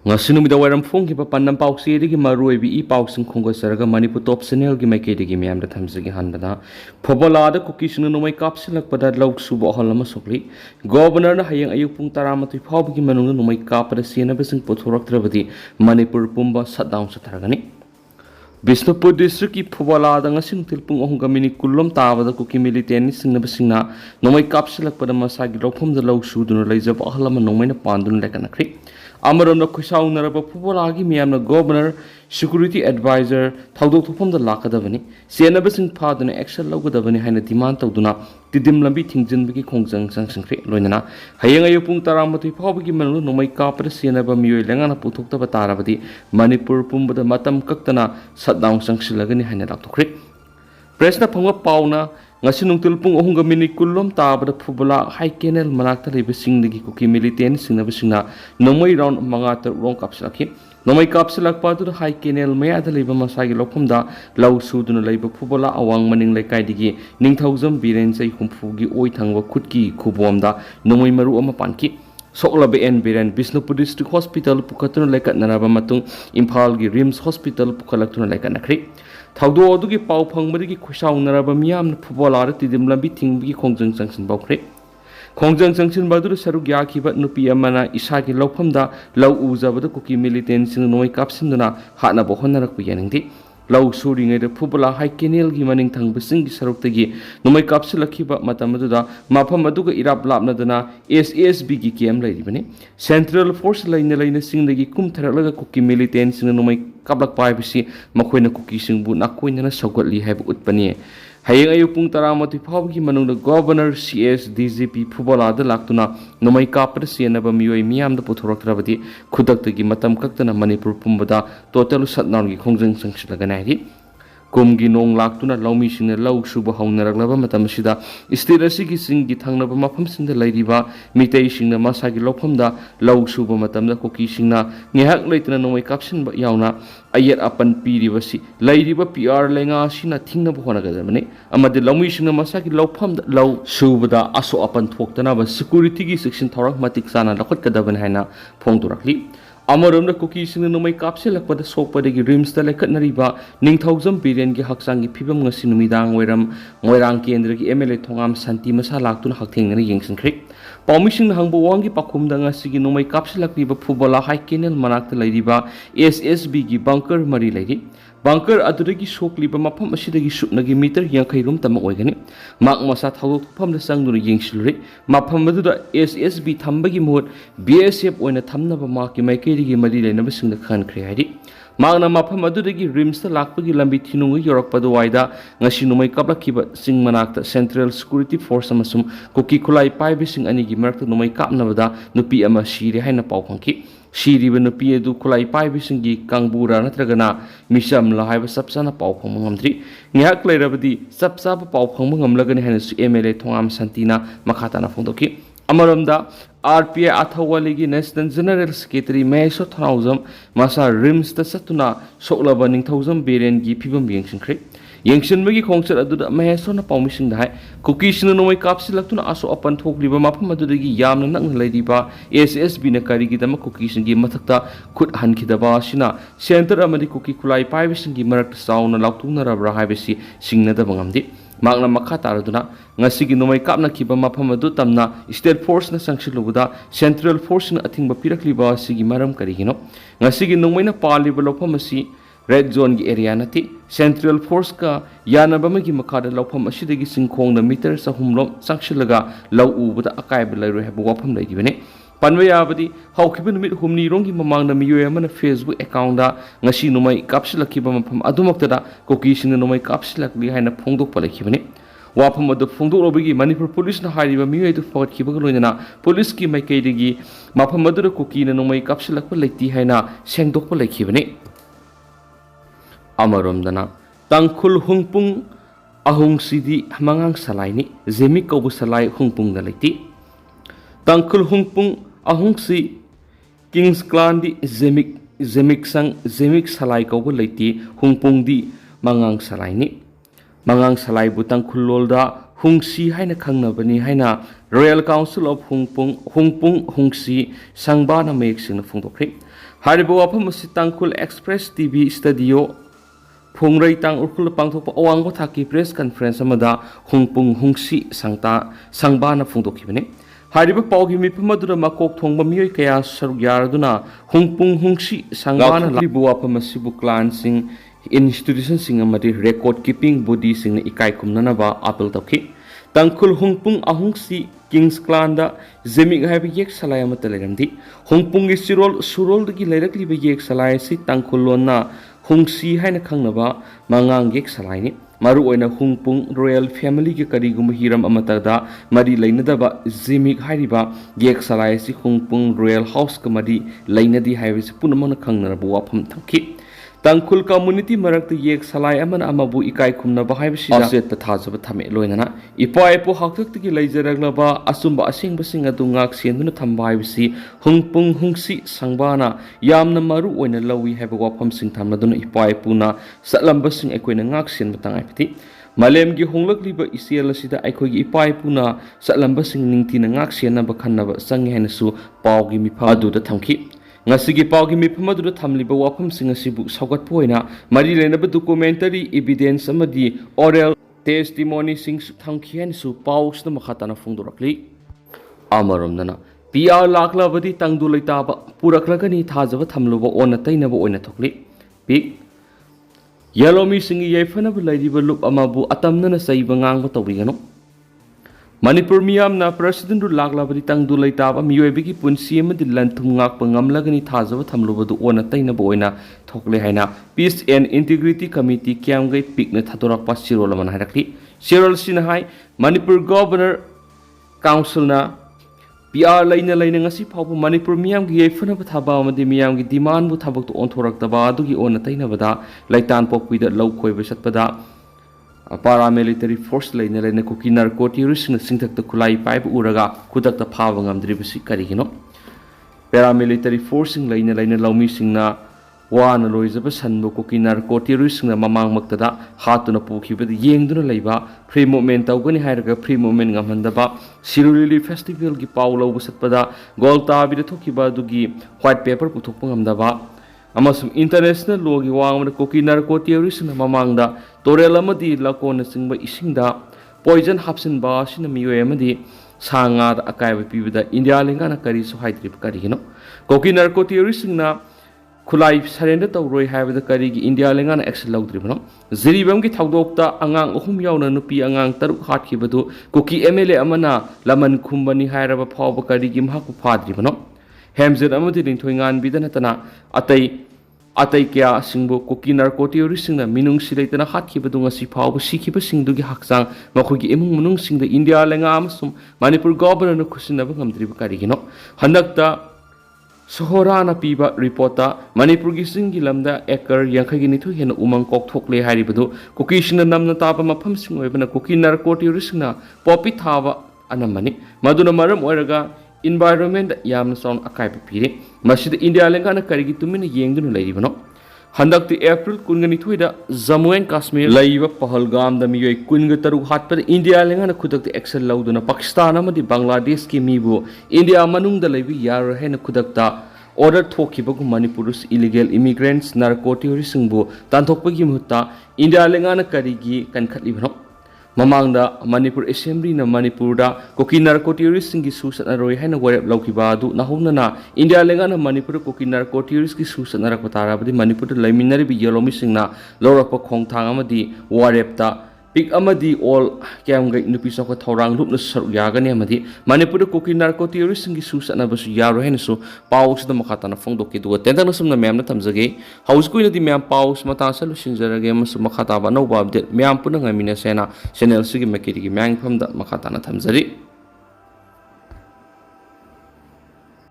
Ngasinumida wairam phongkiba pannam pausi maruibi I pausing khongosaraga Manipur top channel gi maikei miyam da thamjagi handana Phubalada Kuki sinu nomai kapsilakpada lok suba holama sokli governor na hayang ayuk pung 13 phawbagi manungna nomai kapada senabasing pothoraktrabadi Manipur pumba shutdown satharagani Bisnupur district ki Phubalada ngasing tilpung ohung gamini kullom tabada Kuki militeni singnabasingna nomai kapsilakpada masagi lokphomda lok suduna leijaba ahlama nomaina pandun lekanakri Amaram Kusau Naraba Phubalagi Miam Governor, Security Advisor, Taudo from the Lakadavani, Sienabasing Pardon, Action Logadavani, Hana demand Tauduna, Tidim Lambi Tingjin Biki Kongzang Sanction Loinana, Hayanga Pung Taramati Pabaki Manu, no my carpet, Sienaba Mu, Langana Putukta Batarabadi, Manipur Pumba, the Matam Kaktana, sat down Sanction Lagani Hanada to Creek. Presna Punga Pauna, Nasinung Tilpung Ohunga Mini Kulum Tabada Phubala, High Kennel, Marakta, Sing the Kuki Militan, Sinabasina, no way round Mangata, Wrong Capsulaki, no my capsulak part of the High Kennel, Maya the Labor Masagi Lopumda, Lau Sudun Labor Phubala, Awang Maning like Kaidigi, Ning thousand Birense, Humfugi, Oitangwa, Kutki, Kubomda, no my Maru Amapanki. Soklabe and Biren, Bisnupur District Hospital, Pukatun like at Narabamatung, Impalgi, Rims Hospital, Pukalatun like Anakri. Taudo Dugi Pau Pangmadi Kusau Narabamiam, Phubalada Tidim Lambi Tingbi Kongjang Sanction Bokre. Kongjang Sanction Badu Sarugyaki but Nupi Amana, Isaki Lopamda, Lau Uza, the Kuki militants in Noi Capsinduna, Hatna Bohonarakuyanindi. Lau Suring at the Phubala High Kenil Gimaning Tang Basing Sarutagi, no my capsulaki but Matamaduda, Mapamaduga Irap Lapnadana, SSB Giam Lady Bene, Central Force Line Line Sing the Gikum Teralaga Kuki militants in no my Kablak Pibisi, Makwena Kuki Sing Bunakwin and a Sogotli have Utpane. Hayang Ayupung Taramati Pabki Manung the Governor CS DZP Phubalada Laktuna, no my captaincy and Naba Mui Miam the Putorokravati, Kudaktagi Matam Kaktana Manipur Pumbada, Total Satnangi Kongjang Sanction Laganagi. Kumgi nong laktuna laumising lau suba haunaraglaba matamsida istirasigi singi thangnaba mafamsing da laidiba mitaising na masagi lophamda lau suba matamda kokisingna ngehak leitna nomai kapsin ba yauna ayat apan piribasi laidiba PR lenga sina thingna bhona gadamani amade laumising na masagi lophamda lau subada aso apan thoktana ba security gi section thorak matik sana lakhot kadaban haina phongdurakli Amarum Kuki sing no my capsule but the soap the rims the like Nariba, Ning thousand billion Gihaksangi Pibam Sinumidang, Weram, Moiranki and the MLA Tongam Santi Masala to Haking and Yanks and Creek. Palmishing Hambuwangi Pakumdanga Sigi no my capsule Piba Phubala High Kennel Marakta Ladiba, SSB Bunker Marie Lady. Bunker Adurigi Shok Liba Mapam Ashidagi Shupnagi meter Yankai room Tamaogani, Mark Masat How Pum the Sangur Yingshuri, Mapamadu SSB Tambagi mode, BSF when a Tamnava Marki Maikiri Madila never seen the country. Magna Mapamadurigi rims the Lakpagi Lambitinu, York Paduaida, Nashinumai Kabakiba, Sing Manakta, Central Security Force Amasum, Kuki Kulai Pibising Anigi Merta Numai Kapnabada, Nupi Ama Shiri Hina Paupanki. Shiri when the Piedu Kulai Pibising Kangbura Natragana, Misham Lahaiva Sapsana Paupamangam3, Niak Rabadi, Sapsapa Paupamangam Lagan Hennes MLA Tongam Santina, Makatana Fondoki, Amaramda, RPA Athawaligi Nestan General Secretary Meso Thousand, Masa Rims the Satuna, Solabaning 1,000 billion Gipibam Yangshin Creek. Yangshin Magi concert at the Mahesona Palmishing the High, Cookies in the Noy Capsulactuna Aso upon Talk Liba Mapamadurigi Yam and Lady Bar, SSB Nakarigidama Cookies and Gimatakta, Kut Hankidaba Shina, Center Amadi Cookie Kulai Pibis and Gimarak Sound and Lautuna Rabra Hibisi, Singna the Bangamdi. Magna Makataraduna, Nasigi no my Kapna Kiba Mapamadu Tamna, State Force na Sanction Lubuda, Central Force na Ating Bapirakliba, Sigi Maram Karigino, Nasigi no Wina Pali Velopamasi, Red Zone area nati, Central Force ka, Yanabamagi Makada Lopamashidagi Singkong the meter sa humlom, Sakshilaga, Lau Ubuda Akai Belay have wapam lady bene. Panwayabadi, how keeping with whom Nirongi Mamang the Muyam Facebook account, Nashi no my capsula kibam Adumaktada, Kokishin no my capsula behind a Pondo Palakibani. Wapam of the Fondo Obigi, Manipur Police na Hari Muay to Fort Kibagaluna, Police ki my Kadigi, Mapamadura Cookie no my capsula Palaki Haina, Sangdok Palakibani. Amarum dana, Tangkul Hungpung, Ahung Sidi, Mangang Salaini, Zemiko Salai Hungpung the Lati. Tangkul Hungpung, Ahung Si, King's Clan di Zemik Sang, Zemik Salai Kobo Lati, Hungpung di Mangang Salaini. Mangang Salai Butang Kulolda, Hungsi haina khangnabani haina Royal Council of Hungpung Hungsi Sangbana mayek singna phongdokri hariba wafam asi Tangkhul Express TV studio Phongrai tang urkhul pangthokpa awangbo thaki press conference amada Hungpung Hungsi Sangbana phongdokhibani hariba pawgi mifam aduna makok thongba miyoi kaya saruk yaraduna Hungpung Hungsi Sangbana libu wafam asibu clan sing institution sing amadi record keeping body sing ikai kumnanaba apel tokhi Tangkhul Hungpung Ahungsi Kings Clan da Zemik haiba yek salai amata leramdi Hungpung gi surol dagi leirakliba yek salai si Tangkhul lonna Hungsi haina khangnaba mangang yek salai ni maru oina Hungpung royal family gi karigum hiram amata da mari leinadaba Zemik hairiba yek salai si Hungpung royal house ka mari leinadi haiba si punamana khangnarabu wafam tangki Tangkhul community marakta yek salai amana amabu ikai khumna bahai bisida aset pathajaba thame loinana ipa epo hakthak tigi leijaraglaba asumba asengba singa dungak senduna thamba bisi Hungpung Hungsi Sangbana yamna maru oina lawi haiba wafam sing thamladuna ipa epuna satlamba sing ekoina ngak sen batang aipiti malemgi honglakliba isiel asida aikogi ipa epuna satlamba sing ningtina ngak senna bakhanna sangi hainasu pawgi mipa aduda thamki ngasigi pawgi mifam aduna thamliba wafam sing asibu saugat poina mari lenaba documentary evidence amadi oral testimony sing thangkhian su paws na makhatana phongdorakli amaromnana PR laklabadi tangdu leitaba puraklagani thajaba thamluba ona tainaba oina thokli pik yellow mi sing yefana bu laidiba lup amabu atamnana saiba ngangba tawigano Manipur miyamna president laklabadi tangdu leitaba miyoibigi punsi amadi lanthum ngakpa ngamlagani thajaba thamlubadu ona tainaba oina thokle haina Peace and Integrity Committee kyamgai pikna thatorakpa sirol man harakli sirol sina hai Manipur Governor Council na PR laina ngasi phawbu Manipur miyamgi yefana thaba amadi miyamgi demand bu thabak to onthoraktaba adugi ona tainabada laitan pokpuida law khoiba satpada paramilitary force laina kuki narcotics na singthakta khulai paiba uraga khudakta phaba ngamdribasi karigino paramilitary force sing laina laumi singna wana loizaba sanbu kuki narcotics na mamang maktada hatuna pukhibada yengduna leiba free movement tawgani hairaga free movement ngamhandaba Siruli festival gi paulo busatpada golta bida thokiba dugi white paper puthokpa ngamdaba amasum international law gi wangmana kuki narcotics na mamangda torel amadi lakona singba isingda poison hapsin ba sina miyoy amadi sanga da akaiba pibida India lengana kari so haidrip kari hino kuki narcotics na khulai surrender tawroi haibada kari gi India lengana action lawdri bano ziribam gi thawdokta angang ohum yauna nupi angang taruk hatkibadu kuki MLA amana laman khumbani hairaba phawba kari gi mhaku phadri bano Hemzet amadi lingthoingan bidana tana atai kya singbo kuki narcotics singna minung silaitana hatkibadu ngasi phawba sikhiba singdugi haksang makhogi emung munung singda India lenga amasum Manipur governor na khusinaba ngamdriba karigino handakta sohorana piba reporta Manipur gi singi lamda ekar yankhagi nithu hena umang kok thokle haribadu kuki singna namna taba mafam sing oibana kuki narcotics singna popi thaba anamani maduna maram oiraga environment yamna sound akai pire masjid India lengana karigi tumina yengduna leiribano handakti April kungani thuida Jammu and Kashmir laiba Pahalgam da miyoi kunga taru hatpa India lengana khudakti action lauduna Pakistan amadi Bangladesh ki mibu India manung da laibi yar hena khudakta order thokibagu Manipurus illegal immigrants narcotics singbu tanthokpagi muhutta India lengana karigi kankhatlibano mamangda Manipur Assembly na Manipurda kuki narcotics singi susana roi haina warep laukiba adu nahumna India lengana Manipur kuki narcotics ki susana rakotara badi Manipur laiminari bi yolomi singna lorakpa khongthang amadi warepta pik amadi all kyamgai nupi sokha thorang rupna saru yagani amadi Manipur kuki narcotics singi susana basu yaro haina su paus da makhatana phongdoki du tendang sumna memna thamjage house kuina di mem paus mata salu sinjarage masu makhata ba no update mem puna ngamina sena channel sigi makiri gi mang phamda makhatana thamjari